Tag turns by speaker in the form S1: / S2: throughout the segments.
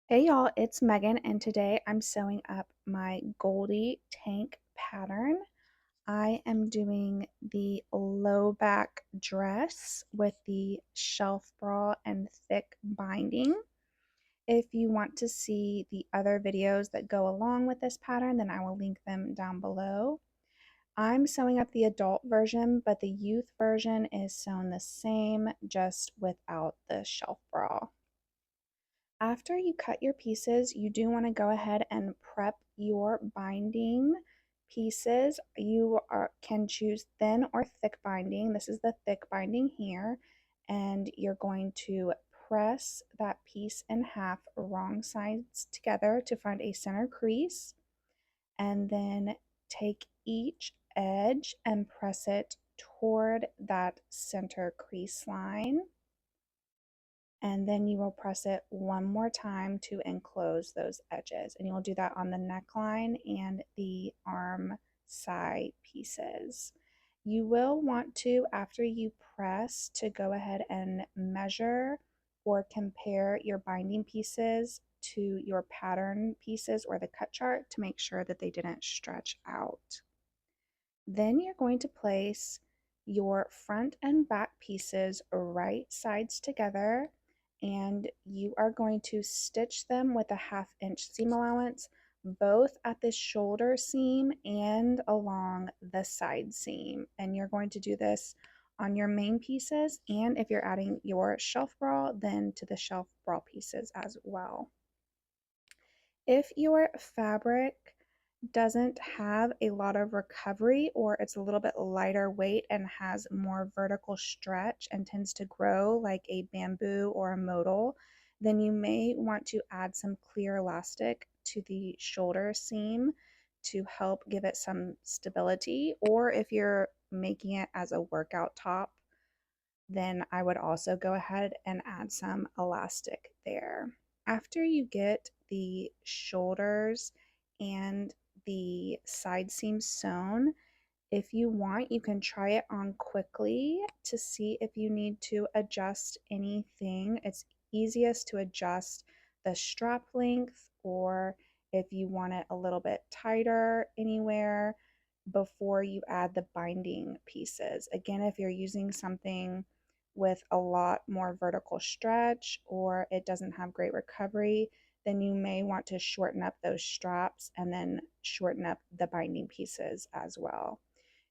S1: Hey y'all, it's Megan, and today I'm sewing up my Goldie tank pattern. I am doing the low back dress with the shelf bra and thick binding. If you want to see the other videos that go along with this pattern, then I will link them down below. I'm sewing up the adult version, but the youth version is sewn the same, just without the shelf bra. After you cut your pieces, you do want to go ahead and prep your binding pieces. Can choose thin or thick binding. This is the thick binding here. And you're going to press that piece in half wrong sides together to find a center crease. And then take each edge and press it toward that center crease line, and then you will press it one more time to enclose those edges, and you will do that on the neckline and the arm side pieces. You will want to, after you press, to go ahead and measure or compare your binding pieces to your pattern pieces or the cut chart to make sure that they didn't stretch out. Then you're going to place your front and back pieces right sides together, and you are going to stitch them with a 1/2 inch seam allowance, both at the shoulder seam and along the side seam. And you're going to do this on your main pieces, and if you're adding your shelf bra, then to the shelf bra pieces as well. If your fabric doesn't have a lot of recovery, or it's a little bit lighter weight and has more vertical stretch and tends to grow like a bamboo or a modal, then you may want to add some clear elastic to the shoulder seam to help give it some stability. Or if you're making it as a workout top, then I would also go ahead and add some elastic there. After you get the shoulders and the side seams sewn, if you want, you can try it on quickly to see if you need to adjust anything. It's easiest to adjust the strap length, or if you want it a little bit tighter anywhere before you add the binding pieces. Again, if you're using something with a lot more vertical stretch or it doesn't have great recovery, then you may want to shorten up those straps and then shorten up the binding pieces as well.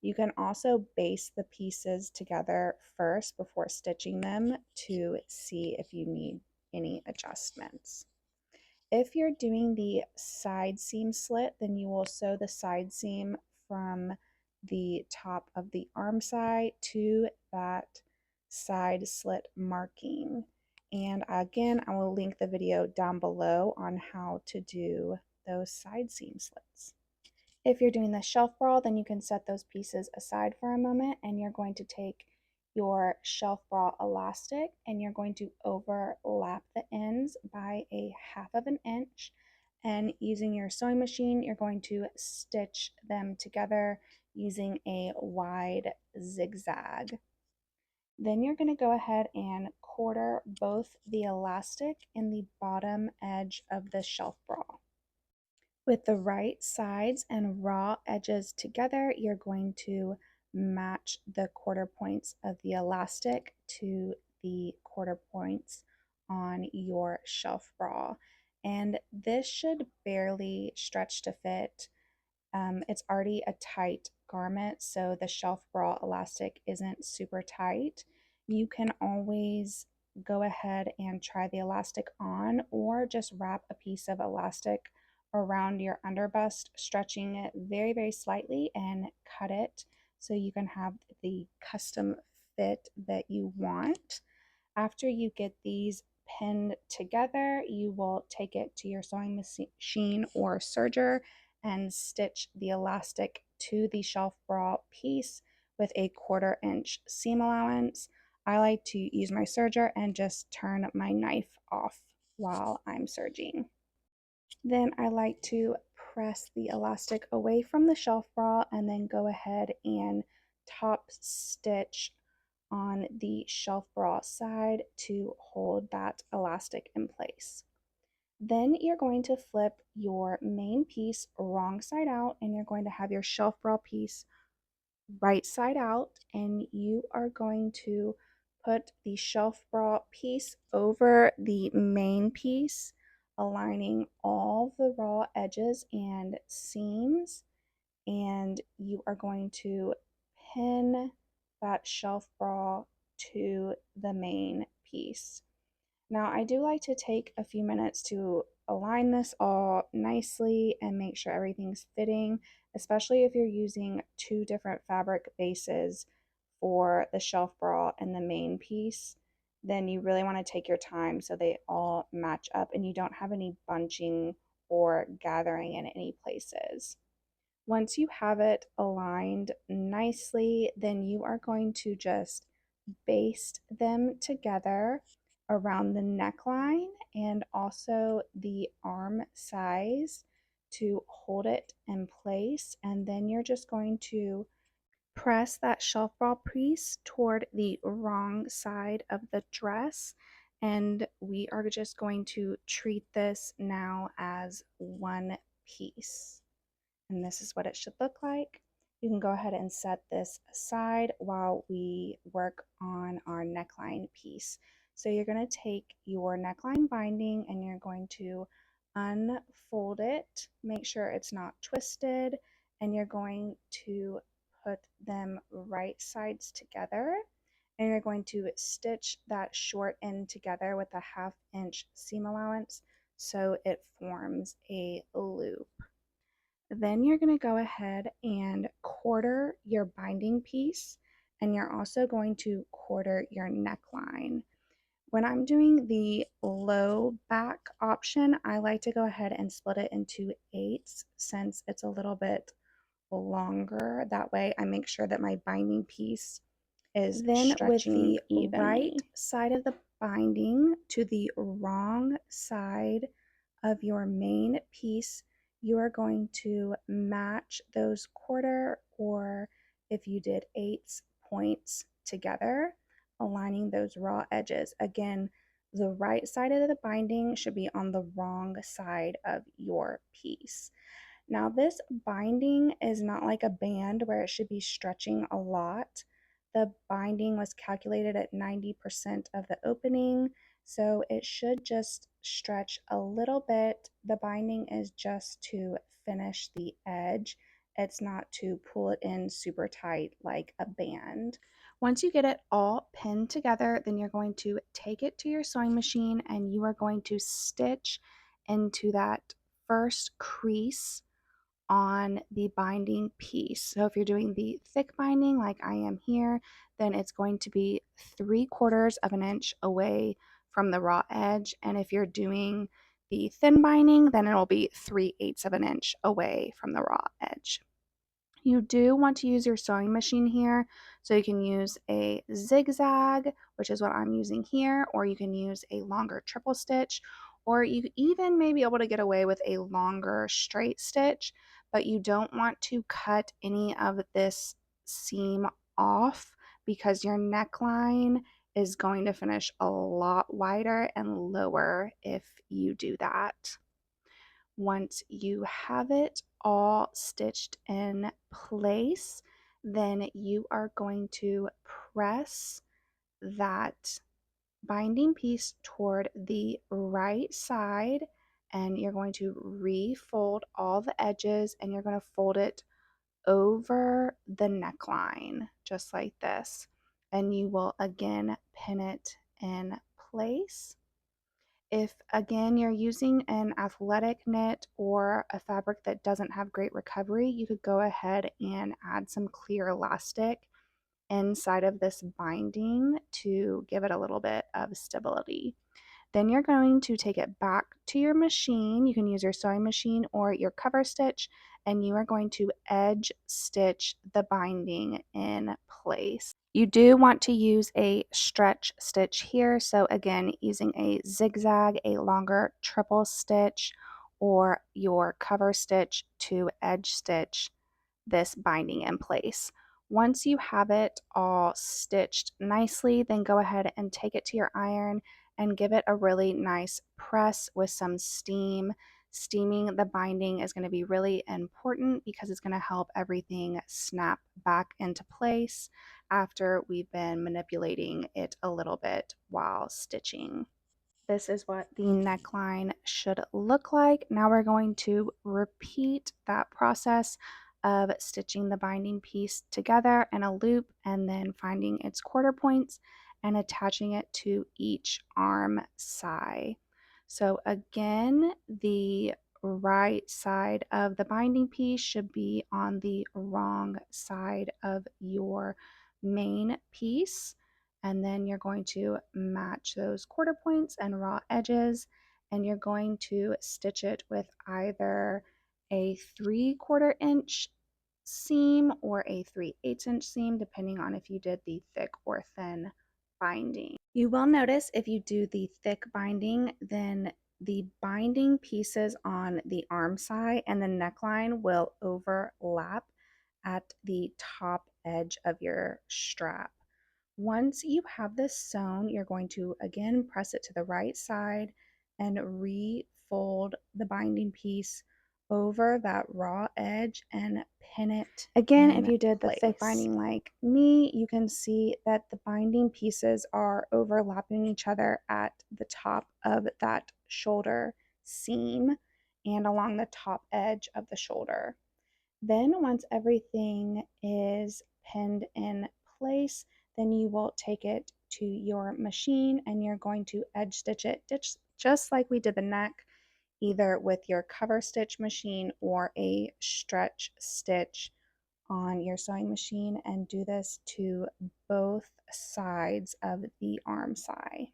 S1: You can also base the pieces together first before stitching them to see if you need any adjustments. If you're doing the side seam slit, then you will sew the side seam from the top of the arm side to that side slit marking. And again, I will link the video down below on how to do those side seam slits. If you're doing the shelf bra, then you can set those pieces aside for a moment, and you're going to take your shelf bra elastic and you're going to overlap the ends by a 1/2 inch, and using your sewing machine you're going to stitch them together using a wide zigzag. Then you're going to go ahead and quarter both the elastic and the bottom edge of the shelf bra. With the right sides and raw edges together, you're going to match the quarter points of the elastic to the quarter points on your shelf bra. And this should barely stretch to fit. It's already a tight garment, so the shelf bra elastic isn't super tight. You can always go ahead and try the elastic on, or just wrap a piece of elastic around your underbust, stretching it very, very slightly, and cut it so you can have the custom fit that you want. After you get these pinned together, you will take it to your sewing machine or serger and stitch the elastic to the shelf bra piece with a 1/4 inch seam allowance. I like to use my serger and just turn my knife off while I'm serging. Then I like to press the elastic away from the shelf bra and then go ahead and top stitch on the shelf bra side to hold that elastic in place. Then you're going to flip your main piece wrong side out, and you're going to have your shelf bra piece right side out, and you are going to put the shelf bra piece over the main piece, aligning all the raw edges and seams, and you are going to pin that shelf bra to the main piece. Now, I do like to take a few minutes to align this all nicely and make sure everything's fitting, especially if you're using two different fabric bases for the shelf bra and the main piece. Then you really want to take your time so they all match up and you don't have any bunching or gathering in any places. Once you have it aligned nicely, then you are going to just baste them together around the neckline and also the arm size to hold it in place. And then you're just going to press that shelf bra piece toward the wrong side of the dress. And we are just going to treat this now as one piece. And this is what it should look like. You can go ahead and set this aside while we work on our neckline piece. So you're going to take your neckline binding and you're going to unfold it, make sure it's not twisted, and you're going to put them right sides together. And you're going to stitch that short end together with a 1/2 inch seam allowance so it forms a loop. Then you're going to go ahead and quarter your binding piece, and you're also going to quarter your neckline. When I'm doing the low back option, I like to go ahead and split it into eighths since it's a little bit longer. That way I make sure that my binding piece is then with the right side of the binding to the wrong side of your main piece, you are going to match those quarter, or if you did eighths points together, aligning those raw edges. Again, the right side of the binding should be on the wrong side of your piece. Now, this binding is not like a band where it should be stretching a lot. The binding was calculated at 90% of the opening, so it should just stretch a little bit. The binding is just to finish the edge. It's not to pull it in super tight like a band. Once you get it all pinned together, then you're going to take it to your sewing machine and you are going to stitch into that first crease on the binding piece. So if you're doing the thick binding like I am here, then it's going to be 3/4 of an inch away from the raw edge. And if you're doing the thin binding, then it'll be 3/8 of an inch away from the raw edge. You do want to use your sewing machine here, so you can use a zigzag, which is what I'm using here, or you can use a longer triple stitch, or you even may be able to get away with a longer straight stitch, but you don't want to cut any of this seam off because your neckline is going to finish a lot wider and lower if you do that. Once you have it all stitched in place, then you are going to press that binding piece toward the right side, and you're going to refold all the edges and you're going to fold it over the neckline just like this, and you will again pin it in place. If again you're using an athletic knit or a fabric that doesn't have great recovery, you could go ahead and add some clear elastic inside of this binding to give it a little bit of stability. Then you're going to take it back to your machine. You can use your sewing machine or your cover stitch, and you are going to edge stitch the binding in place. You do want to use a stretch stitch here. So again, using a zigzag, a longer triple stitch, or your cover stitch to edge stitch this binding in place. Once you have it all stitched nicely, then go ahead and take it to your iron and give it a really nice press with some steam. Steaming the binding is going to be really important because it's going to help everything snap back into place after we've been manipulating it a little bit while stitching. This is what the neckline should look like. Now we're going to repeat that process of stitching the binding piece together in a loop and then finding its quarter points and attaching it to each arm side. So again, the right side of the binding piece should be on the wrong side of your main piece, and then you're going to match those quarter points and raw edges, and you're going to stitch it with either a 3/4 inch seam or a 3/8 inch seam, depending on if you did the thick or thin binding. You will notice if you do the thick binding, then the binding pieces on the arm side and the neckline will overlap at the top edge of your strap. Once you have this sewn, you're going to again press it to the right side and refold the binding piece over that raw edge and pin it. Again, if you did the thick binding like me, you can see that the binding pieces are overlapping each other at the top of that shoulder seam and along the top edge of the shoulder. Then once everything is pinned in place, then you will take it to your machine and you're going to edge stitch it just like we did the neck, either with your cover stitch machine or a stretch stitch on your sewing machine, and do this to both sides of the arm side.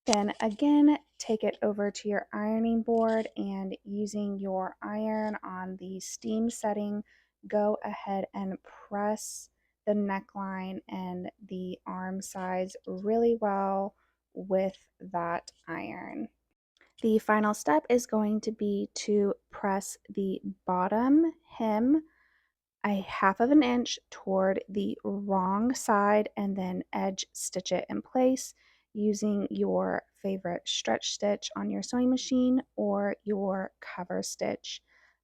S1: Then again, take it over to your ironing board and using your iron on the steam setting, go ahead and press the neckline and the arm sides really well with that iron. The final step is going to be to press the bottom hem a 1/2 inch toward the wrong side and then edge stitch it in place using your favorite stretch stitch on your sewing machine or your cover stitch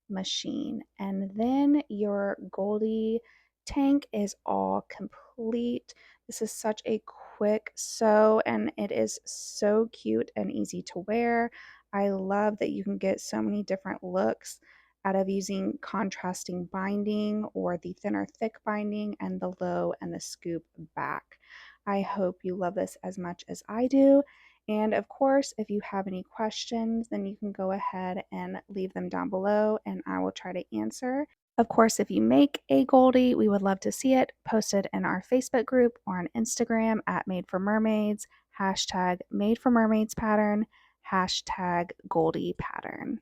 S1: machine. And then your Goldie tank is all complete. This is such a quick sew and it is so cute and easy to wear. I love that you can get so many different looks out of using contrasting binding or the thinner thick binding and the low and the scoop back. I hope you love this as much as I do. And of course, if you have any questions, then you can go ahead and leave them down below and I will try to answer. Of course, if you make a Goldie, we would love to see it posted in our Facebook group or on Instagram at Made for Mermaids, hashtag Made for Mermaids pattern, hashtag Goldie pattern.